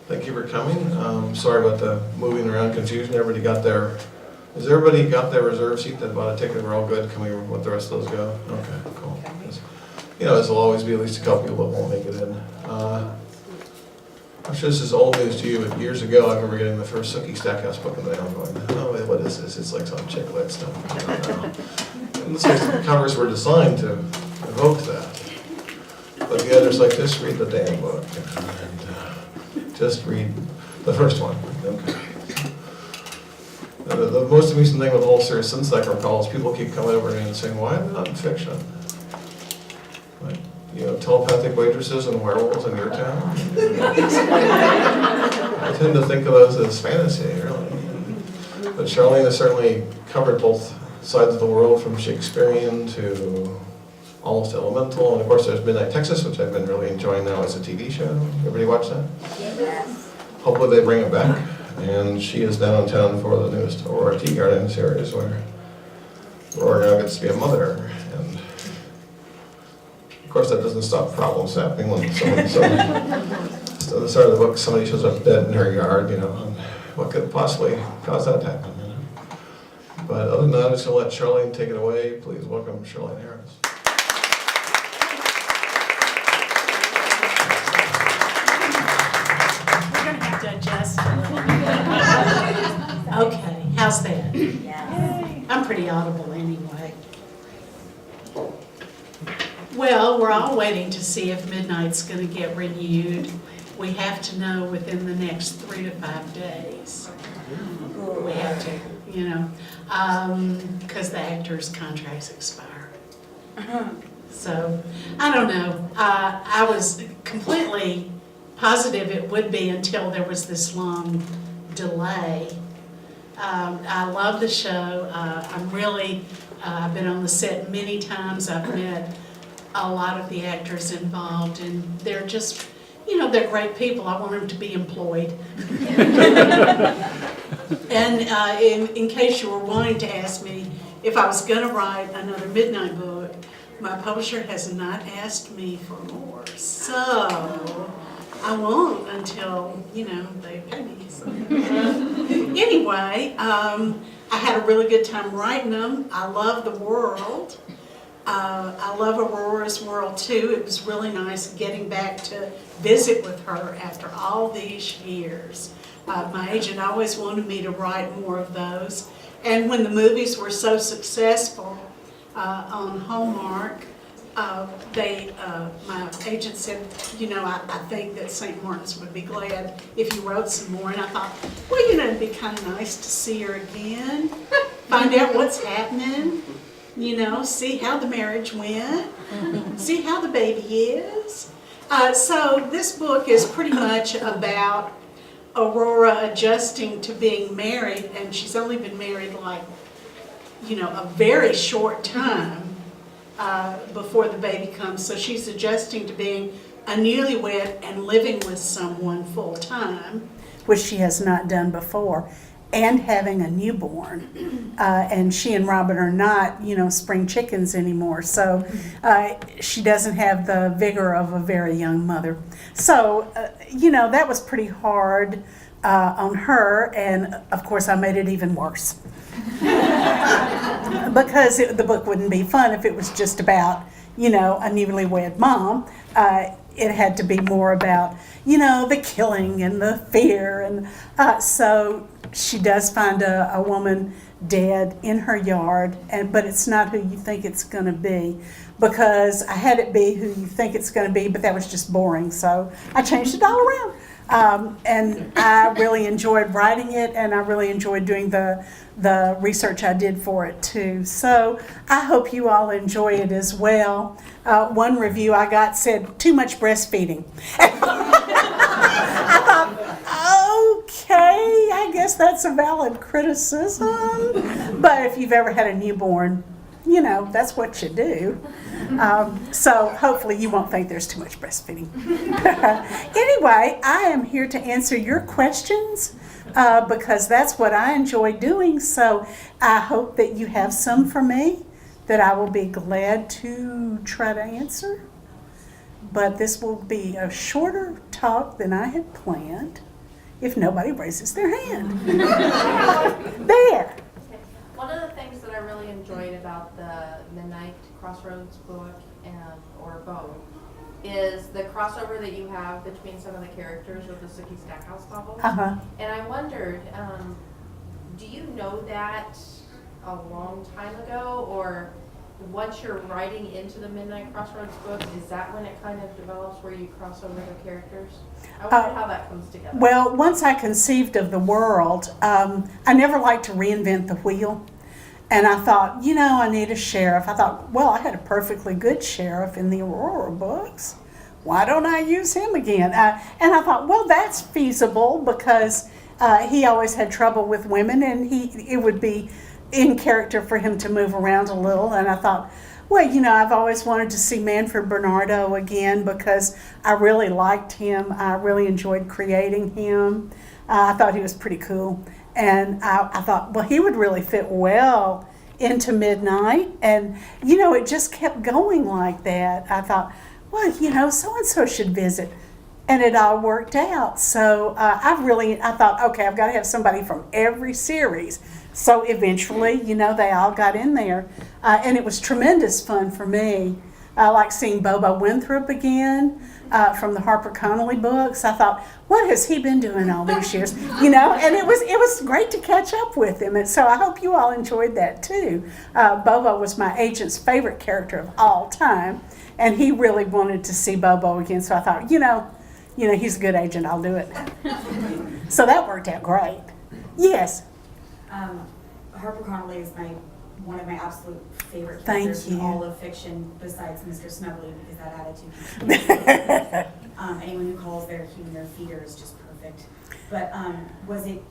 Thank you for coming. Sorry about the moving around confusion. Everybody got their, has everybody got their reserve seat that bought a ticket? We're all good? Can we let the rest of those go? Okay, cool. You know, there'll always be at least a couple people that won't make it in. I'm sure this is old news to you, but years ago I remember getting the first Sookie Stackhouse book in the mail going, oh wait, what is this? It's like some chick lit stuff. And the covers were designed to evoke that. But the others like, just read the damn book. And just read the first one. Okay. The most amusing thing with the whole series since I recall is people keep coming over to me and saying, why am I not in fiction? Like, you know, telepathic waitresses and werewolves in your town? I tend to think of those as fantasy, really. But Charlaine has certainly covered both sides of the world, from Shakespearean to almost elemental, and of course there's Midnight Texas, which I've been really enjoying now as a TV show. Everybody watch that? Yes. Hopefully they bring it back. And she is downtown for the newest Aurora Teagarden series, where Aurora now gets to be a mother. And of course that doesn't stop problems happening when someone, so at the start of the book, somebody shows up dead in her yard, you know, and what could possibly cause that to happen, you know? But other than that, I'm just going to let Charlaine take it away. Please welcome Charlaine Harris. Okay, how's that? Yes. I'm pretty audible anyway. Well, we're all waiting to see if Midnight's going to get renewed. We have to know within the next 3 to 5 days. We have to, you know, because the actors' contracts expire. So, I don't know. I was completely positive it would be until there was this long delay. I love the show. I've been on the set many times. I've met a lot of the actors involved, and they're just, you know, they're great people. I want them to be employed. And in case you were wanting to ask me if I was going to write another Midnight book, my publisher has not asked me for more. So I won't until, you know, they pay me. So. Anyway, I had a really good time writing them. I love the world. I love Aurora's world too. It was really nice getting back to visit with her after all these years. My agent always wanted me to write more of those. And when the movies were so successful on Hallmark, my agent said, you know, I think that St. Martin's would be glad if you wrote some more. And I thought, well, you know, it'd be kind of nice to see her again, find out what's happening, you know, see how the marriage went, see how the baby is. So this book is pretty much about Aurora adjusting to being married, and she's only been married like, you know, a very short time. Before the baby comes, so she's adjusting to being a newlywed and living with someone full time, which she has not done before, and having a newborn. And she and Robin are not, you know, spring chickens anymore, so she doesn't have the vigor of a very young mother. So, you know, that was pretty hard on her, and of course I made it even worse. Because the book wouldn't be fun if it was just about, you know, a newlywed mom. It had to be more about, you know, the killing and the fear. And so she does find a woman dead in her yard, but it's not who you think it's going to be. Because I had it be who you think it's going to be, but that was just boring. So I changed it all around. And I really enjoyed writing it, and I really enjoyed doing the research I did for it too. So I hope you all enjoy it as well. One review I got said, too much breastfeeding. I thought, okay, I guess that's a valid criticism. But if you've ever had a newborn, you know, that's what you do. So hopefully you won't think there's too much breastfeeding. Anyway, I am here to answer your questions because that's what I enjoy doing. So I hope that you have some for me that I will be glad to try to answer. But this will be a shorter talk than I had planned. if nobody raises their hand. There. One of the things that I really enjoyed about the Midnight Crossroads book or both is the crossover that you have between some of the characters with the Sookie Stackhouse novels. Uh-huh. And I wondered, do you know that a long time ago, or once you're writing into the Midnight Crossroads book, is that when it kind of develops where you cross over the characters? I wonder how that comes together. Well, once I conceived of the world, I never liked to reinvent the wheel. And I thought, I need a sheriff. I thought, well, I had a perfectly good sheriff in the Aurora books. Why don't I use him again? And I thought, well, that's feasible because he always had trouble with women, and it would be in character for him to move around a little. And I thought, well, I've always wanted to see Manfred Bernardo again because I really liked him. I really enjoyed creating him. I thought he was pretty cool. And I thought, well, he would really fit well into Midnight. And, it just kept going like that. I thought, well, so-and-so should visit. And it all worked out. So I thought, okay, I've got to have somebody from every series. So eventually, they all got in there. And it was tremendous fun for me. I like seeing Bobo Winthrop again from the Harper Connolly books. I thought, what has he been doing all these years? And it was great to catch up with him. And so I hope you all enjoyed that too. Bobo was my agent's favorite character of all time. And he really wanted to see Bobo again. So I thought, he's a good agent. I'll do it. So that worked out great. Yes. Harper Connolly is one of my absolute favorite Thank characters in you. all of fiction, besides Mr. Snuggly, because that attitude. Anyone who calls their human their feeder is just perfect. But was it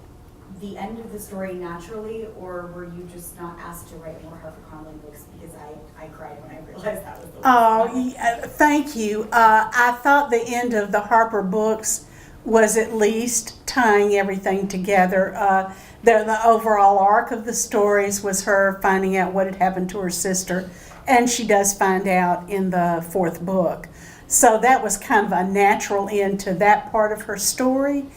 the end of the story naturally, or were you just not asked to write more Harper Connolly books? Because I cried when I realized that was the last one. Thank you. I thought the end of the Harper books was at least tying everything together. The overall arc of the stories was her finding out what had happened to her sister, and she does find out in the fourth book. So that was kind of a natural end to that part of her story.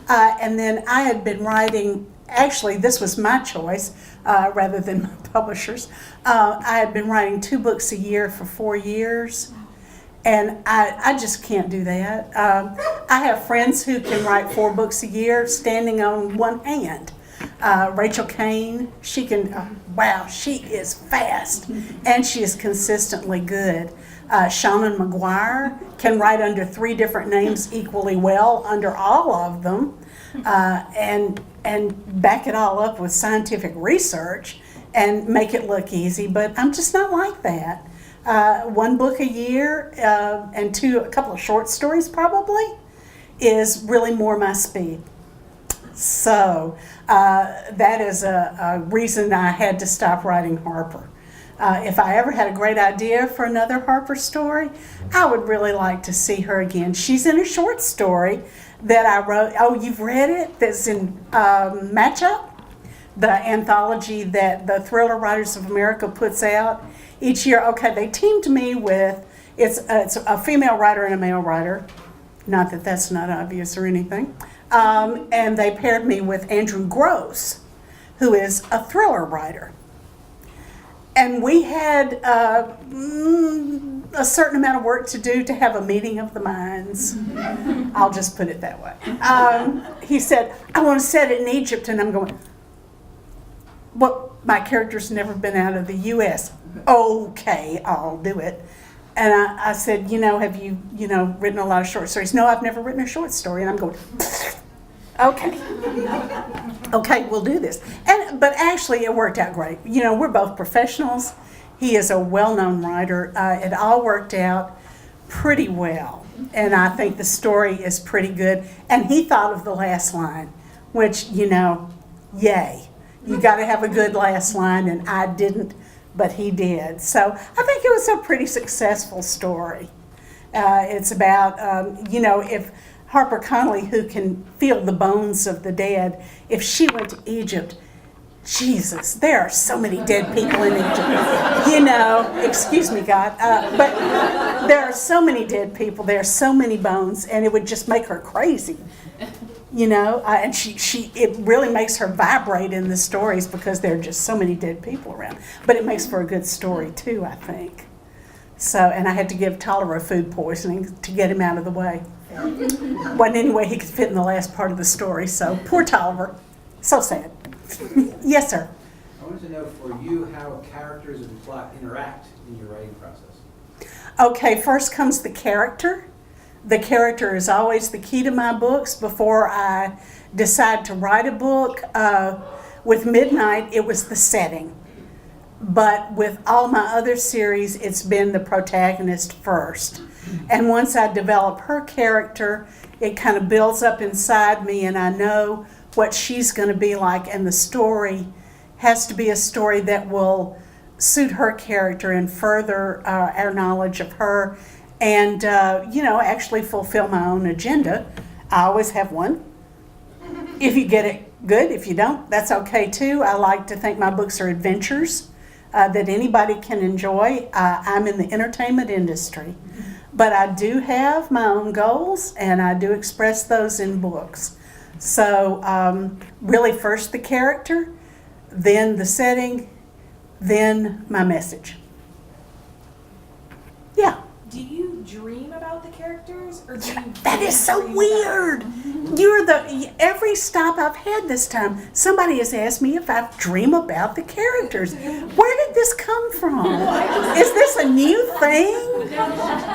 And then I had been writing, actually this was my choice rather than my publisher's. I had been writing 2 books a year for 4 years. And I just can't do that. I have friends who can write 4 books a year standing on one hand. Rachel Kane, she can, she is fast and she is consistently good. Shannon McGuire can write under 3 different names equally well under all of them and back it all up with scientific research and make it look easy, but I'm just not like that. 1 book a year and a couple of short stories probably is really more my speed. So that is a reason I had to stop writing Harper. If I ever had a great idea for another Harper story, I would really like to see her again. She's in a short story that I wrote. Oh, you've read it? That's in Matchup, the anthology that the Thriller Writers of America puts out each year. Okay, they teamed me with, it's a female writer and a male writer. Not that that's not obvious or anything. And they paired me with Andrew Gross, who is a thriller writer. And we had a certain amount of work to do to have a meeting of the minds. I'll just put it that way. He said, I want to set it in Egypt. And I'm going, well, my character's never been out of the U.S. Okay, I'll do it. And I said, have you, written a lot of short stories? No, I've never written a short story. And I'm going, okay. Okay, we'll do this. But actually, it worked out great. We're both professionals. He is a well-known writer. It all worked out pretty well. And I think the story is pretty good. And he thought of the last line, which, yay. You got to have a good last line, and I didn't, but he did. So I think it was a pretty successful story. It's about, if Harper Connolly, who can feel the bones of the dead, if she went to Egypt, Jesus, there are so many dead people in Egypt. Excuse me, God. But there are so many dead people, there are so many bones, and it would just make her crazy. you know, and it really makes her vibrate in the stories because there are just so many dead people around. But it makes for a good story too, I think. So, and I had to give Tolliver food poisoning to get him out of the way. Wasn't any way he could fit in the last part of the story, so poor Tolliver. So sad. Yes, sir. I wanted to know for you how characters and plot interact in your writing process. Okay, first comes the character. The character is always the key to my books before I decide to write a book. With Midnight, it was the setting. But with all my other series, it's been the protagonist first. And once I develop her character, it kind of builds up inside me, and I know what she's going to be like, and the story has to be a story that will suit her character and further our knowledge of her and, actually fulfill my own agenda. I always have one. If you get it, good. If you don't, that's okay too. I like to think my books are adventures that anybody can enjoy. I'm in the entertainment industry, but I do have my own goals, and I do express those in books. So really first the character, then the setting, then my message. Yeah. Do you dream about the characters, or do you? That is so dream weird. about Every stop I've had this time, somebody has asked me if I dream about the characters. Where did this come from? Is this a new thing?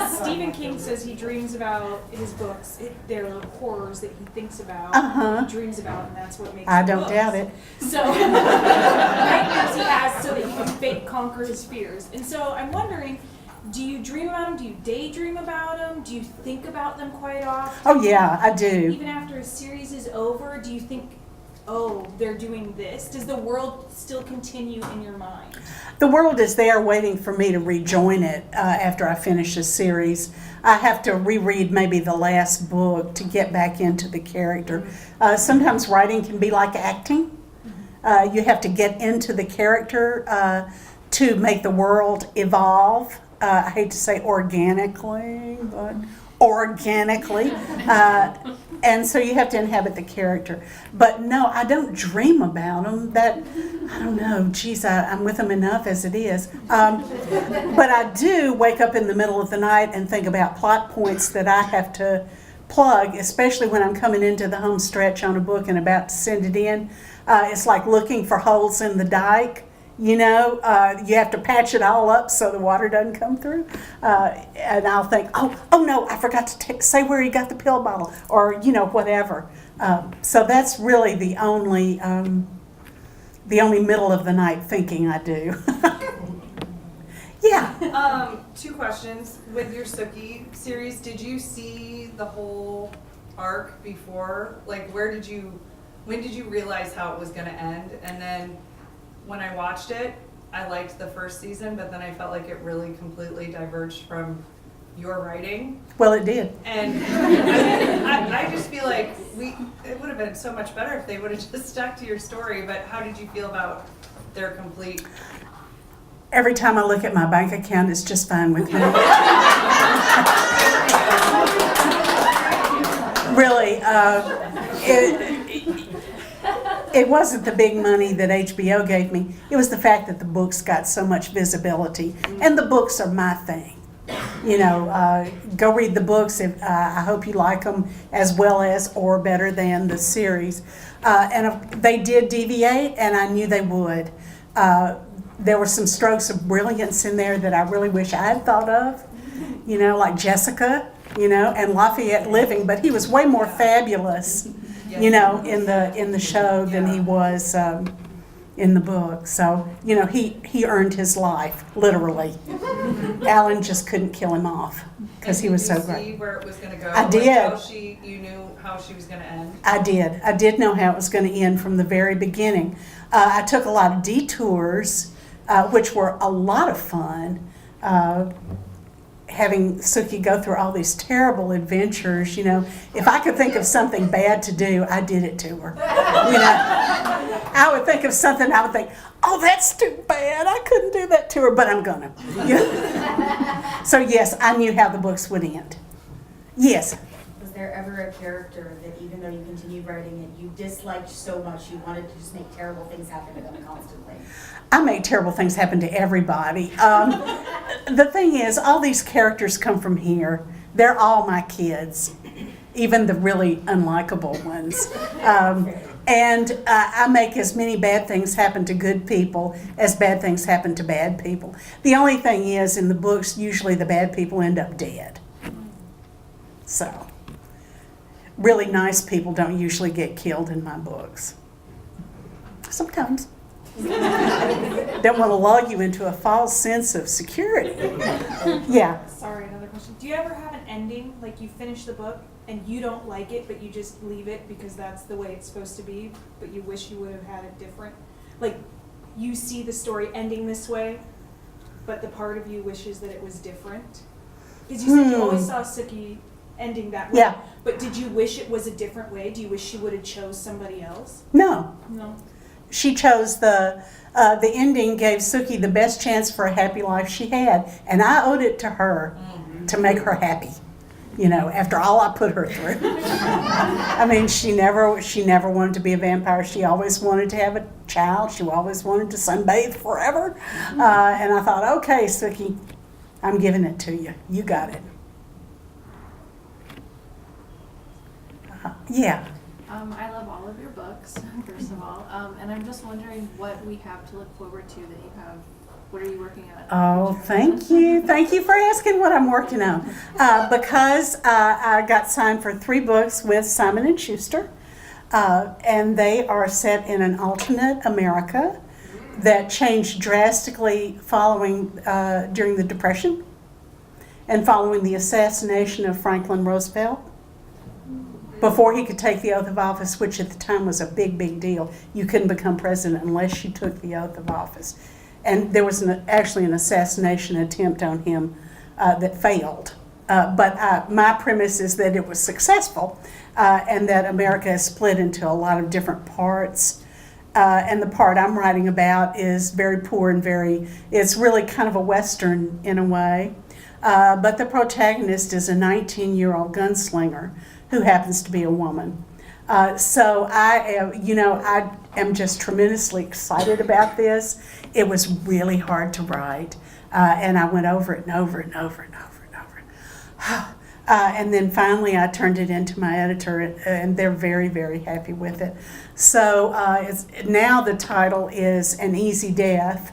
Stephen King says he dreams about his books. They're horrors that he thinks about. Uh-huh. He dreams about, and that's what makes. I the don't books. doubt it. So nightmares he has so that he can conquer his fears. And so I'm wondering, do you dream about them? Do you daydream about them? Do you think about them quite often? Oh yeah, I do. Even after a series is over, do you think, oh, they're doing this? Does the world still continue in your mind? The world is there waiting for me to rejoin it after I finish a series. I have to reread maybe the last book to get back into the character. Sometimes writing can be like acting. You have to get into the character to make the world evolve. I hate to say organically, but organically. And so you have to inhabit the character. But no, I don't dream about them. I don't know, geez, I'm with them enough as it is. But I do wake up in the middle of the night and think about plot points that I have to plug, especially when I'm coming into the home stretch on a book and about to send it in. It's like looking for holes in the dike. You know, you have to patch it all up so the water doesn't come through. And I'll think, oh no, I forgot to say where he got the pill bottle, or, whatever. So that's really the only middle of the night thinking I do. Yeah. 2 questions. With your Sookie series, did you see the whole arc before? Like, when did you realize how it was going to end? And then when I watched it, I liked the first season, but then I felt like it really completely diverged from your writing. Well, it did. And I just feel like it would have been so much better if they would have just stuck to your story. But how did you feel about their complete? Every time I look at my bank account, it's just fine with me. Really, it wasn't the big money that HBO gave me. It was the fact that the books got so much visibility. And the books are my thing. Go read the books. I hope you like them as well as or better than the series. And they did deviate, and I knew they would. There were some strokes of brilliance in there that I really wish I had thought of. Like Jessica, and Lafayette Living, but he was way more fabulous. In the show than he was in the book. So, he earned his life, literally. Alan just couldn't kill him off because he was so great. Did you see where it was going to go? I did. You knew how she was going to end? I did. I did know how it was going to end from the very beginning. I took a lot of detours, which were a lot of fun. Having Sookie go through all these terrible adventures, if I could think of something bad to do, I did it to her. I would think of something, I would think, oh, that's too bad. I couldn't do that to her, but I'm gonna. So yes, I knew how the books would end. Yes. Was there ever a character that even though you continued writing it, you disliked so much you wanted to just make terrible things happen to them constantly? I make terrible things happen to everybody. The thing is, all these characters come from here. They're all my kids, even the really unlikable ones. And I make as many bad things happen to good people as bad things happen to bad people. The only thing is, in the books, usually the bad people end up dead. So, really nice people don't usually get killed in my books. Sometimes. Don't want to lull you into a false sense of security. Yeah. Sorry, another question. Do you ever have an ending, like you finish the book and you don't like it, but you just leave it because that's the way it's supposed to be, but you wish you would have had it different? Like, you see the story ending this way, but the part of you wishes that it was different? Because you said you always saw Suki ending that way. Yeah. But did you wish it was a different way? Do you wish she would have chose somebody else? No. No. She chose the ending gave Suki the best chance for a happy life she had, and I owed it to her to make her happy. You know, after all I put her through. I mean, she never wanted to be a vampire. She always wanted to have a child. She always wanted to sunbathe forever. And I thought, okay, Suki, I'm giving it to you. You got it. Yeah. I love all of your books, first of all, and I'm just wondering what we have to look forward to that you have. What are you working on? Oh, thank you. Thank you for asking what I'm working on. Because I got signed for 3 books with Simon & Schuster, and they are set in an alternate America that changed drastically during the Depression and following the assassination of Franklin Roosevelt. Before he could take the oath of office, which at the time was a big, big deal. You couldn't become president unless you took the oath of office. And there was actually an assassination attempt on him that failed. But my premise is that it was successful and that America is split into a lot of different parts. And the part I'm writing about is very poor and it's really kind of a Western in a way. But the protagonist is a 19-year-old gunslinger who happens to be a woman. So I am just tremendously excited about this. It was really hard to write, and I went over it and over and over and over and over. And then finally I turned it into my editor, and they're very, very happy with it. So now the title is An Easy Death,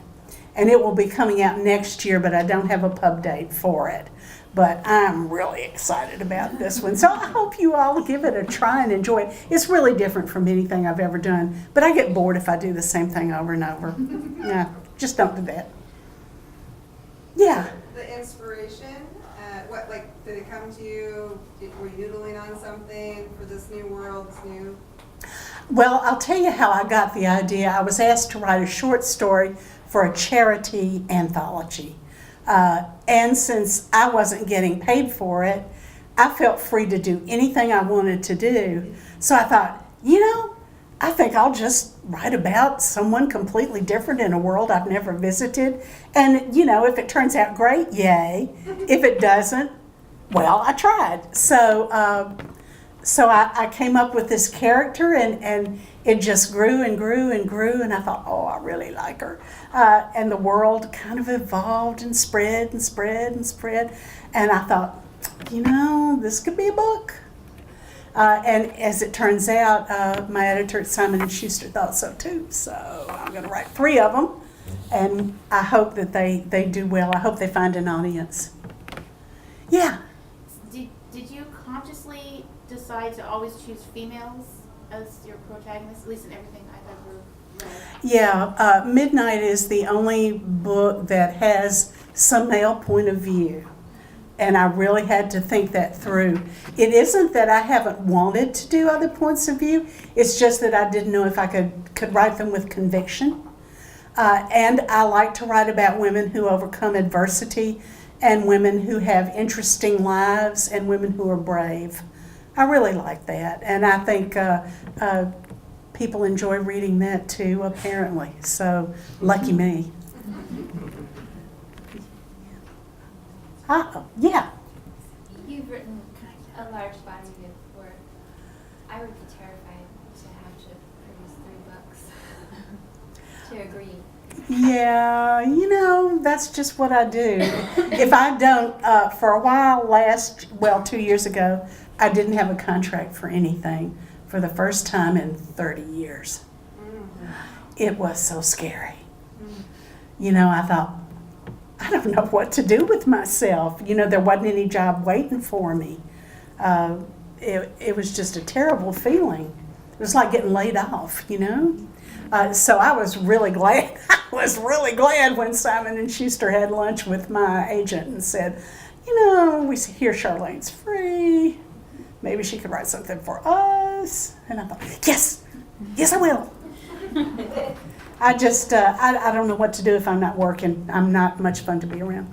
and it will be coming out next year, but I don't have a pub date for it. But I'm really excited about this one. So I hope you all give it a try and enjoy it. It's really different from anything I've ever done. But I get bored if I do the same thing over and over. Yeah, just don't do that. Yeah. The inspiration, did it come to you? Were you doodling on something for this new world, Well, I'll tell you how I got the idea. I was asked to write a short story for a charity anthology. And since I wasn't getting paid for it, I felt free to do anything I wanted to do. So I thought, I think I'll just write about someone completely different in a world I've never visited. And, if it turns out great, yay. If it doesn't, well, I tried. So I came up with this character, and it just grew and grew and grew, and I thought, oh, I really like her. And the world kind of evolved and spread and spread and spread. And I thought, this could be a book. And as it turns out, my editor at Simon & Schuster thought so too. So I'm going to write 3 of them, and I hope that they do well. I hope they find an audience. Yeah. Did you consciously decide to always choose females as your protagonists, at least in everything I've ever read? Yeah, Midnight is the only book that has some male point of view, and I really had to think that through. It isn't that I haven't wanted to do other points of view, it's just that I didn't know if I could write them with conviction. And I like to write about women who overcome adversity, and women who have interesting lives, and women who are brave. I really like that, and I think people enjoy reading that too, apparently. So, lucky me. Yeah. You've written a large body to agree. Yeah, you know, that's just what I do. If I don't, for a while 2 years ago, I didn't have a contract for anything for the first time in 30 years. It was so scary. You know, I thought, I don't know what to do with myself. You know, there wasn't any job waiting for me. It was just a terrible feeling. It was like getting laid off, you know? So I was really glad. I was really glad when Simon & Schuster had lunch with my agent and said, you know, we hear Charlaine's free. Maybe she could write something for us. And I thought, yes, I will. I just, I don't know what to do if I'm not working. I'm not much fun to be around.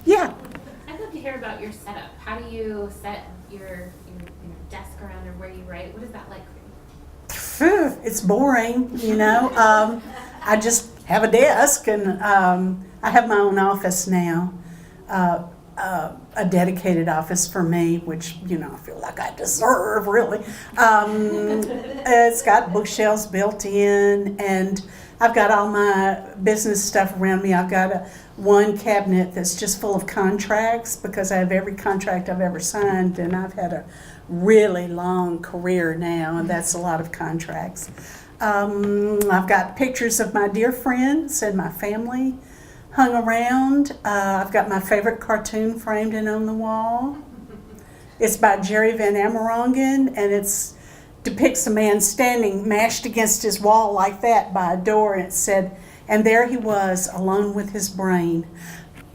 Yeah. I'd love to hear about your setup. How do you set your desk around or where you write? What is that like for you? It's boring, you know. I just have a desk, and I have my own office now, a dedicated office for me, which, you know, I feel like I deserve, really. It's got bookshelves built in, and I've got all my business stuff around me. I've got one cabinet that's just full of contracts because I have every contract I've ever signed, and I've had a really long career now, and that's a lot of contracts. I've got pictures of my dear friends and my family hung around. I've got my favorite cartoon framed in on the wall. It's by Jerry Van Amerongen, and it depicts a man standing mashed against his wall like that by a door, and it said, and there he was alone with his brain,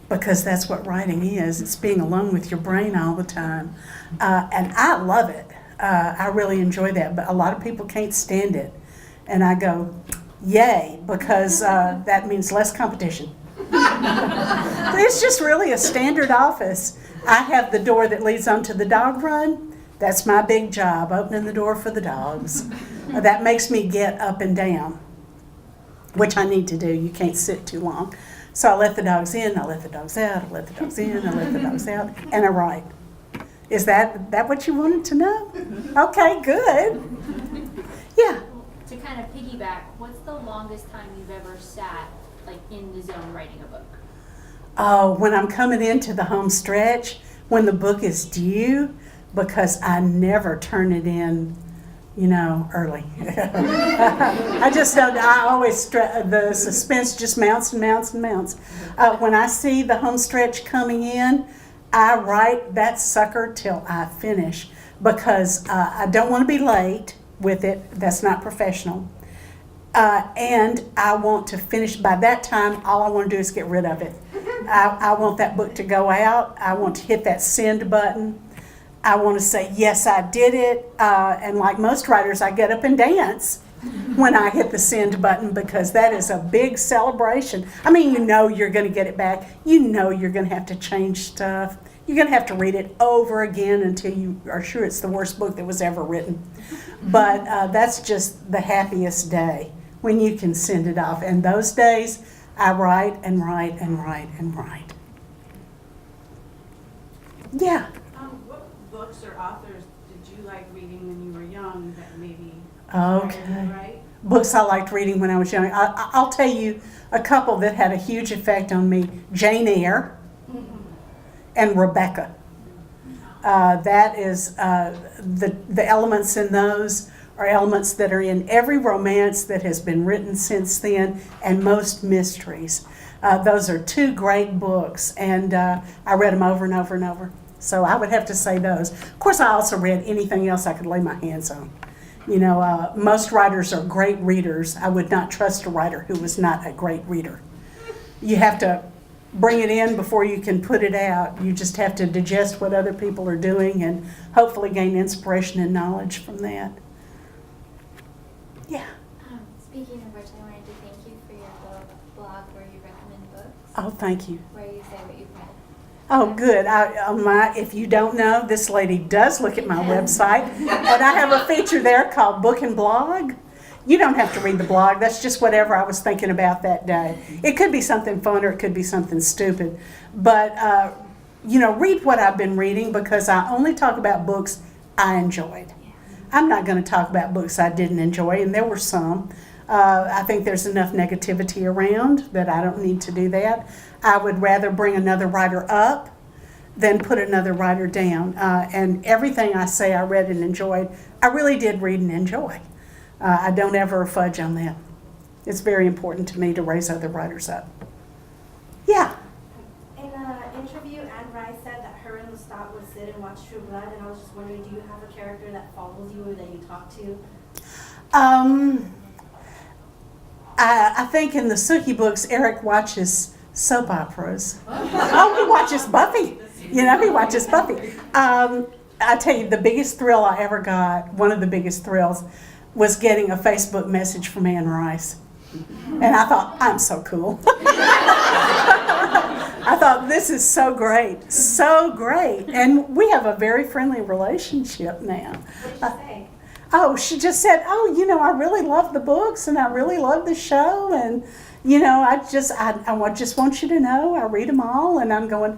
because that's what writing is. It's being alone with your brain all the time. And I love it. I really enjoy that, but a lot of people can't stand it. And I go, yay, because that means less competition. It's just really a standard office. I have the door that leads onto the dog run. That's my big job, opening the door for the dogs. That makes me get up and down, which I need to do. You can't sit too long. So I let the dogs in, I let the dogs out, I let the dogs in, I let the dogs out, and I write. Is that what you wanted to know? Okay, good. Yeah. To kind of piggyback, what's the longest time you've ever sat like in the zone writing a book? Oh, when I'm coming into the home stretch, when the book is due, because I never turn it in, you know, early. I just don't, I always, the suspense just mounts and mounts and mounts. When I see the home stretch coming in, I write that sucker till I finish, because I don't want to be late with it. That's not professional. And I want to finish by that time. All I want to do is get rid of it. I want that book to go out. I want to hit that send button. I want to say, yes, I did it. And like most writers, I get up and dance when I hit the send button, because that is a big celebration. I mean, you know you're going to get it back. You know you're going to have to change stuff. You're going to have to read it over again until you are sure it's the worst book that was ever written. But that's just the happiest day, when you can send it off. And those days, I write and write and write and write. Yeah. What books or authors did you like reading when you were young that maybe Okay. inspired you, right? Books I liked reading when I was young. I'll tell you a couple that had a huge effect on me. Jane Eyre and Rebecca. That is, the elements in those are elements that are in every romance that has been written since then, and most mysteries. Those are two great books, and I read them over and over and over. So I would have to say those. Of course, I also read anything else I could lay my hands on. You know, most writers are great readers. I would not trust a writer who was not a great reader. You have to bring it in before you can put it out. You just have to digest what other people are doing and hopefully gain inspiration and knowledge from that. Yeah. Speaking of which, I wanted to thank you for your blog where you recommend books, Oh, thank you. where you say what you've read. Oh, good. If you don't know, this lady does look at my website, and I have a feature there called Book and Blog. You don't have to read the blog. That's just whatever I was thinking about that day. It could be something fun or it could be something stupid. But, read what I've been reading, because I only talk about books I enjoyed. I'm not going to talk about books I didn't enjoy, and there were some. I think there's enough negativity around that I don't need to do that. I would rather bring another writer up than put another writer down. And everything I say I read and enjoyed, I really did read and enjoy. I don't ever fudge on that. It's very important to me to raise other writers up. Yeah. In an interview, Anne Rice said that her and Lestat would sit and watch True Blood, and I was just wondering, do you have a character that follows you or that you talk to? I think in the Sookie books, Eric watches soap operas. Oh, he watches Buffy. You know, he watches Buffy. I tell you, the biggest thrill I ever got, one of the biggest thrills, was getting a Facebook message from Anne Rice. And I thought, I'm so cool. I thought, this is so great, so great. And we have a very friendly relationship now. What did she say? Oh, she just said, oh, you know, I really love the books and I really love the show. And, you know, I just want you to know I read them all. And I'm going,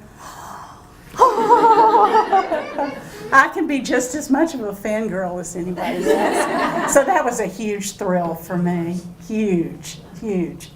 I can be just as much of a fangirl as anybody else. So that was a huge thrill for me. Huge, huge.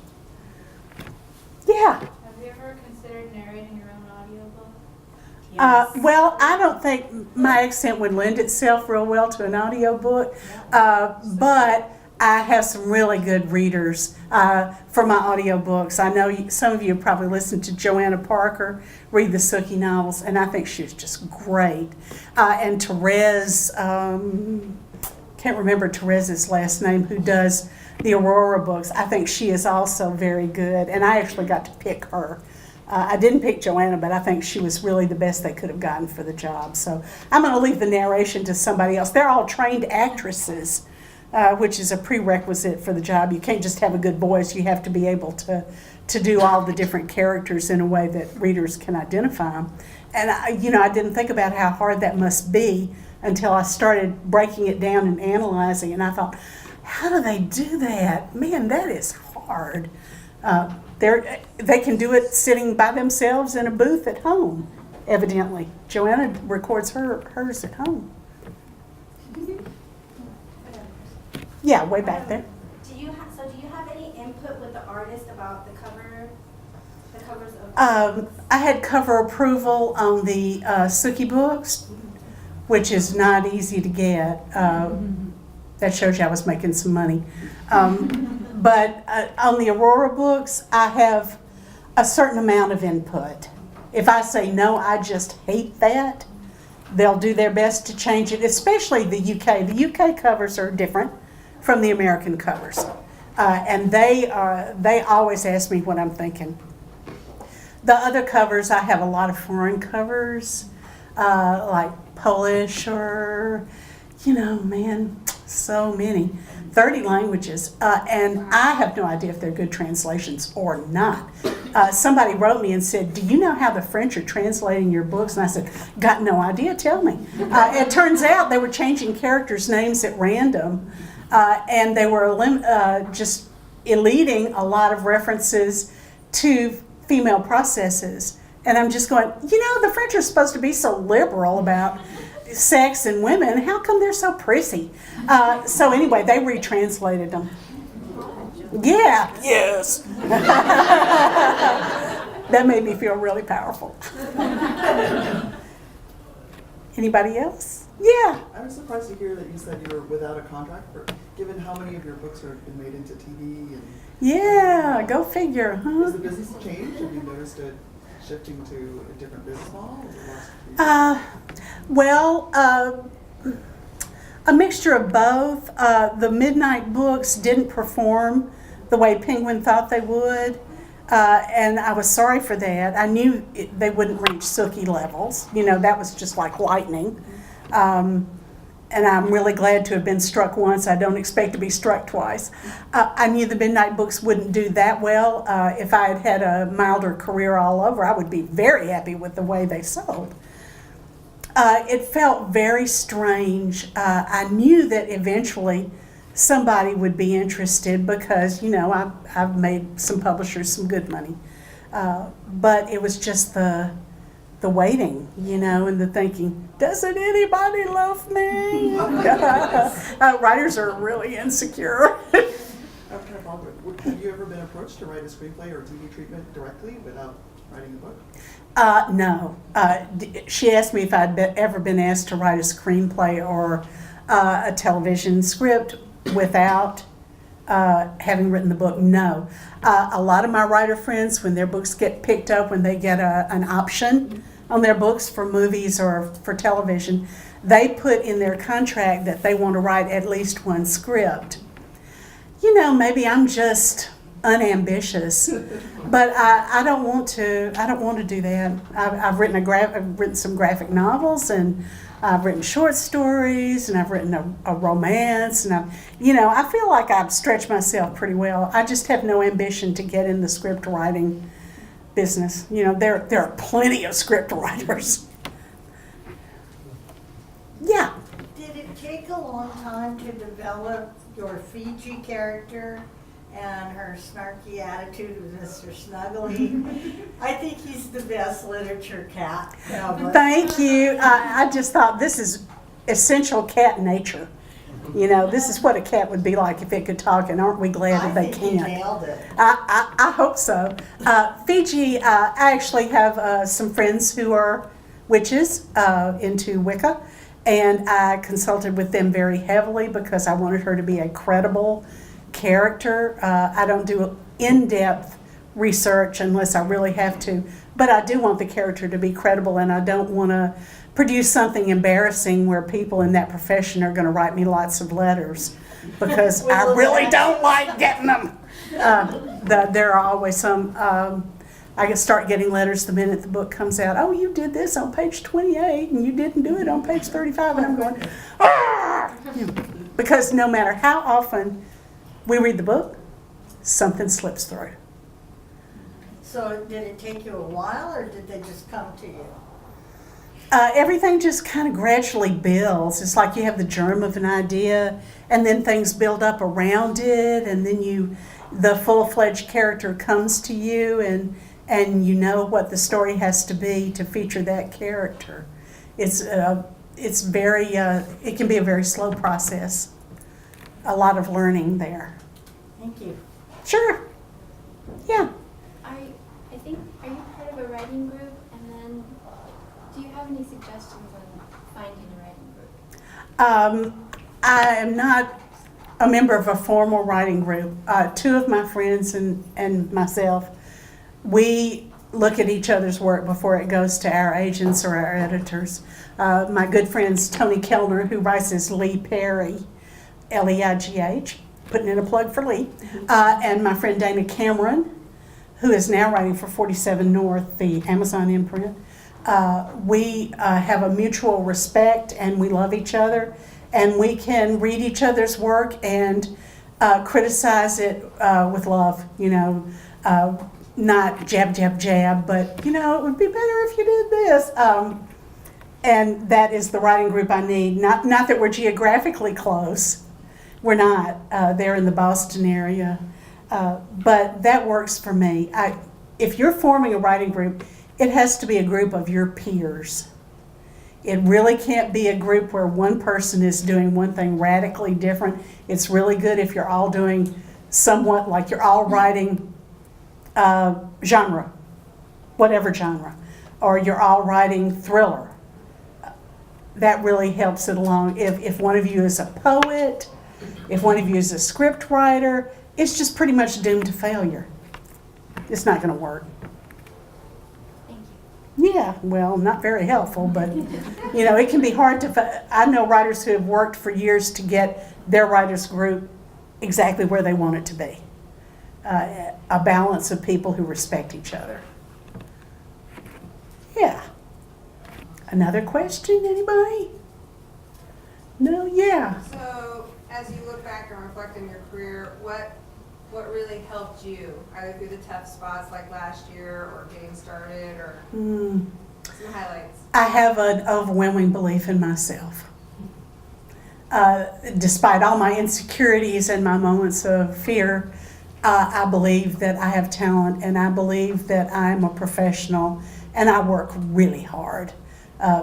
Yeah. Have you ever considered narrating your own audiobook? Well, I don't think my accent would lend itself real well to an audiobook, but I have some really good readers for my audiobooks. I know some of you have probably listened to Joanna Parker read the Sookie novels, and I think she was just great. And Therese, can't remember Therese's last name, who does the Aurora books. I think she is also very good, and I actually got to pick her. I didn't pick Joanna, but I think she was really the best they could have gotten for the job. So I'm going to leave the narration to somebody else. They're all trained actresses, which is a prerequisite for the job. You can't just have a good voice. You have to be able to do all the different characters in a way that readers can identify them. And I didn't think about how hard that must be until I started breaking it down and analyzing. And I thought, how do they do that? Man, that is hard. They can do it sitting by themselves in a booth at home, evidently. Joanna records hers at home. Yeah, way back there. Do you have any input with the artist about the covers of? I had cover approval on the Sookie books, which is not easy to get. That shows you I was making some money. But on the Aurora books, I have a certain amount of input. If I say no, I just hate that, they'll do their best to change it, especially the UK. The UK covers are different from the American covers. And they always ask me what I'm thinking. The other covers, I have a lot of foreign covers, like Polish or, so many. 30 languages, and I have no idea if they're good translations or not. Somebody wrote me and said, do you know how the French are translating your books? And I said, got no idea, tell me. It turns out they were changing characters' names at random, and they were just deleting a lot of references to female processes. And I'm just going, the French are supposed to be so liberal about sex and women, how come they're so prissy? So anyway, they retranslated them. Yeah, yes. That made me feel really powerful. Anybody else? Yeah. I was surprised to hear that you said you were without a contract, given how many of your books have been made into TV. Yeah, go figure, huh? Has the business changed? Have you noticed it shifting to a different business model? A mixture of both. The Midnight books didn't perform the way Penguin thought they would, and I was sorry for that. I knew they wouldn't reach Sookie levels. That was just like lightning. And I'm really glad to have been struck once. I don't expect to be struck twice. I knew the Midnight books wouldn't do that well. If I had had a milder career all over, I would be very happy with the way they sold. It felt very strange. I knew that eventually somebody would be interested because, I've made some publishers some good money. But it was just the waiting, and the thinking, doesn't anybody love me? Writers are really insecure. Kind of follow up. Have you ever been approached to write a screenplay or TV treatment directly without writing a book? No. She asked me if I'd ever been asked to write a screenplay or a television script without having written the book. No. A lot of my writer friends, when their books get picked up, when they get an option on their books for movies or for television, they put in their contract that they want to write at least one script. You know, maybe I'm just unambitious, but I don't want to. I don't want to do that. I've written some graphic novels, and I've written short stories, and I've written a romance, and I feel like I've stretched myself pretty well. I just have no ambition to get in the script writing business. You know, there are plenty of script writers. Yeah. Did it take a long time to develop your Fiji character and her snarky attitude with Mr. Snuggly? I think he's the best literature cat ever. Thank you. I just thought this is essential cat nature. You know, this is what a cat would be like if it could talk, and aren't we glad that they can't? I think you nailed it. I hope so. Fiji, I actually have some friends who are witches into Wicca, and I consulted with them very heavily because I wanted her to be a credible character. I don't do in-depth research unless I really have to, but I do want the character to be credible, and I don't want to produce something embarrassing where people in that profession are going to write me lots of letters, because I really don't like getting them. There are always some, I can start getting letters the minute the book comes out. Oh, you did this on page 28 and you didn't do it on page 35. And I'm going, ah! Because no matter how often we read the book, something slips through. So did it take you a while, or did they just come to you? Everything just kind of gradually builds. It's like you have the germ of an idea, and then things build up around it, and then the full-fledged character comes to you, and you know what the story has to be to feature that character. It can be a very slow process. A lot of learning there. Thank you. Sure. Yeah. I think, are you part of a writing group? And then, do you have any suggestions on finding a writing group? I am not a member of a formal writing group. Two of my friends and myself, we look at each other's work before it goes to our agents or our editors. My good friends Tony Kellner, who writes as Lee Perry, Leigh, putting in a plug for Lee, and my friend Dana Cameron, who is now writing for 47 North, the Amazon imprint. We have a mutual respect, and we love each other, and we can read each other's work and criticize it with love, not jab, jab, jab, but, it would be better if you did this. And that is the writing group I need. Not that we're geographically close. We're not. They're in the Boston area. But that works for me. If you're forming a writing group, it has to be a group of your peers. It really can't be a group where one person is doing one thing radically different. It's really good if you're all doing somewhat, like you're all writing genre, whatever genre, or you're all writing thriller. That really helps it along. If one of you is a poet, if one of you is a script writer, it's just pretty much doomed to failure. It's not going to work. Thank you. Yeah, well, not very helpful, but it can be hard to. I know writers who have worked for years to get their writers group exactly where they want it to be. A balance of people who respect each other. Yeah. Another question, anybody? No? Yeah. So, as you look back and reflect on your career, what really helped you, either through the tough spots like last year or getting started, or some highlights? I have an overwhelming belief in myself. Despite all my insecurities and my moments of fear, I believe that I have talent, and I believe that I'm a professional, and I work really hard.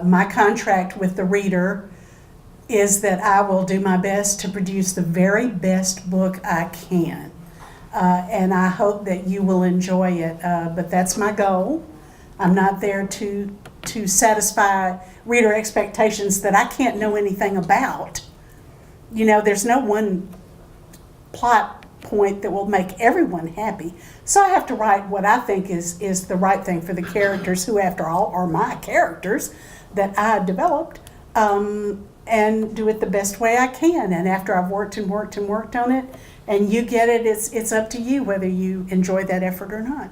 My contract with the reader is that I will do my best to produce the very best book I can. And I hope that you will enjoy it. But that's my goal. I'm not there to satisfy reader expectations that I can't know anything about. You know, there's no one plot point that will make everyone happy. So I have to write what I think is the right thing for the characters, who after all are my characters that I developed, and do it the best way I can. And after I've worked and worked and worked on it, and you get it, it's up to you whether you enjoy that effort or not.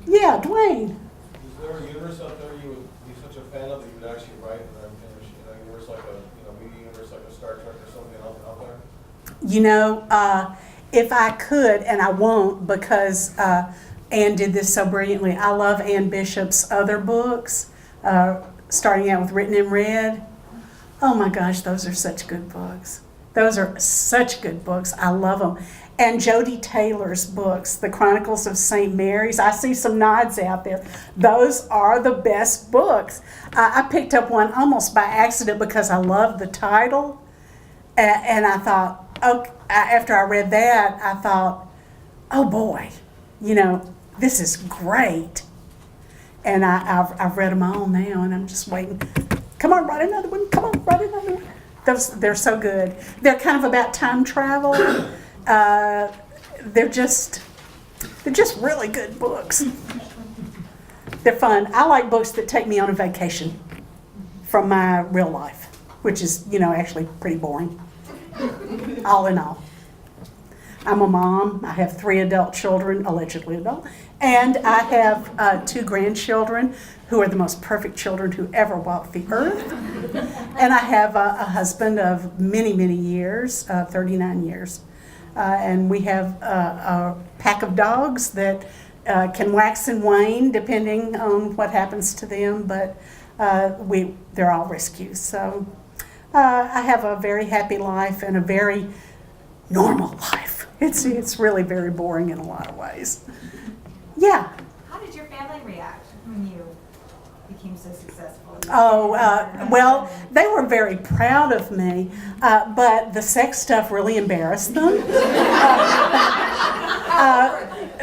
Yeah, Dwayne. Is there a universe out there you would be such a fan of that you would actually write and then finish? You know, universe like a media universe like a Star Trek or something out there? You know, if I could, and I won't because Anne did this so brilliantly. I love Anne Bishop's other books, starting out with Written in Red. Oh my gosh, those are such good books. Those are such good books. I love them. And Jodi Taylor's books, The Chronicles of St. Mary's. I see some nods out there. Those are the best books. I picked up one almost by accident because I loved the title. And I thought, okay, after I read that, I thought, oh boy, you know, this is great. And I've read them all now, and I'm just waiting. Come on, write another one. Come on, write another one. They're so good. They're kind of about time travel. They're just really good books. They're fun. I like books that take me on a vacation from my real life, which is, you know, actually pretty boring. All in all. I'm a mom. I have 3 adult children, allegedly adult, and I have 2 grandchildren who are the most perfect children who ever walked the earth. And I have a husband of many, many years, 39 years. And we have a pack of dogs that can wax and wane depending on what happens to them, but they're all rescues. So I have a very happy life and a very normal life. It's really very boring in a lot of ways. Yeah. How did your family react when you became so successful? Oh, well, they were very proud of me, but the sex stuff really embarrassed them.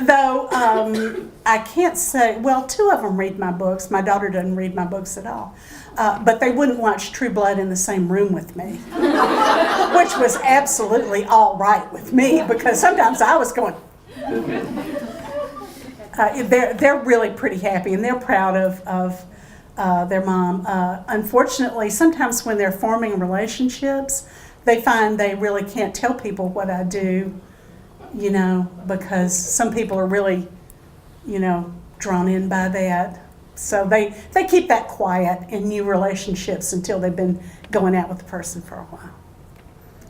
Though I can't say, well, 2 of them read my books. My daughter doesn't read my books at all. But they wouldn't watch True Blood in the same room with me, which was absolutely all right with me because sometimes I was going. They're really pretty happy and they're proud of their mom. Unfortunately, sometimes when they're forming relationships, they find they really can't tell people what I do, you know, because some people are really, you know, drawn in by that. So they keep that quiet in new relationships until they've been going out with the person for a while,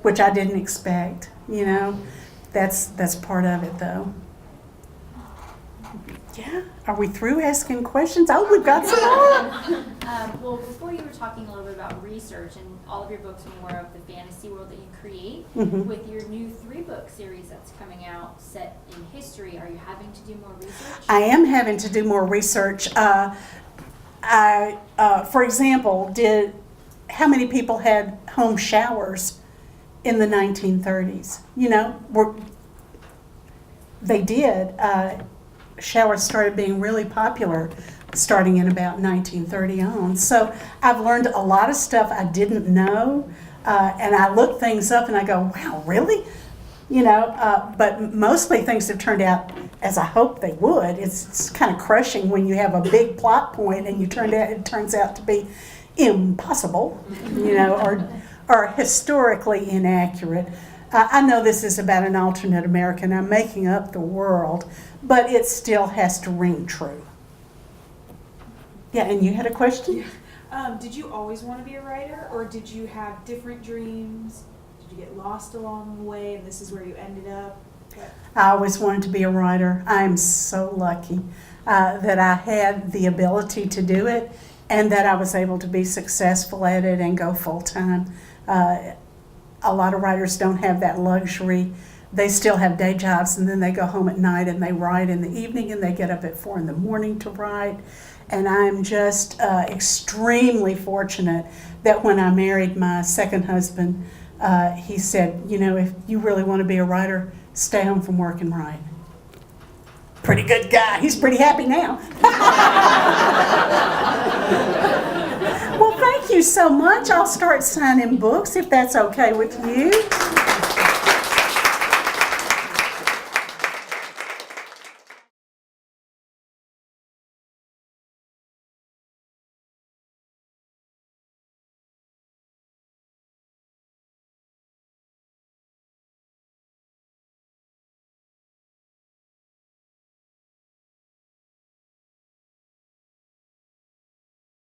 which I didn't expect, you know. That's part of it, though. Yeah, are we through asking questions? Oh, we've got some more. Well, before you were talking a little bit about research, and all of your books are more of the fantasy world that you create. Mm-hmm. With your new 3-book series that's coming out set in history, are you having to do more research? I am having to do more research. For example, how many people had home showers in the 1930s? You know, they did. Showers started being really popular starting in about 1930 on. So I've learned a lot of stuff I didn't know, and I look things up and I go, wow, really? You know, but mostly things have turned out as I hoped they would. It's kind of crushing when you have a big plot point and it turns out to be impossible, you know, or historically inaccurate. I know this is about an alternate America and I'm making up the world, but it still has to ring true. Yeah, and you had a question? Did you always want to be a writer, or did you have different dreams? Did you get lost along the way and this is where you ended up? I always wanted to be a writer. I'm so lucky that I had the ability to do it and that I was able to be successful at it and go full-time. A lot of writers don't have that luxury. They still have day jobs and then they go home at night and they write in the evening and they get up at 4 a.m. to write. And I'm just extremely fortunate that when I married my second husband, he said, you know, if you really want to be a writer, stay home from work and write. Pretty good guy. He's pretty happy now. Well, thank you so much. I'll start signing books if that's okay with you.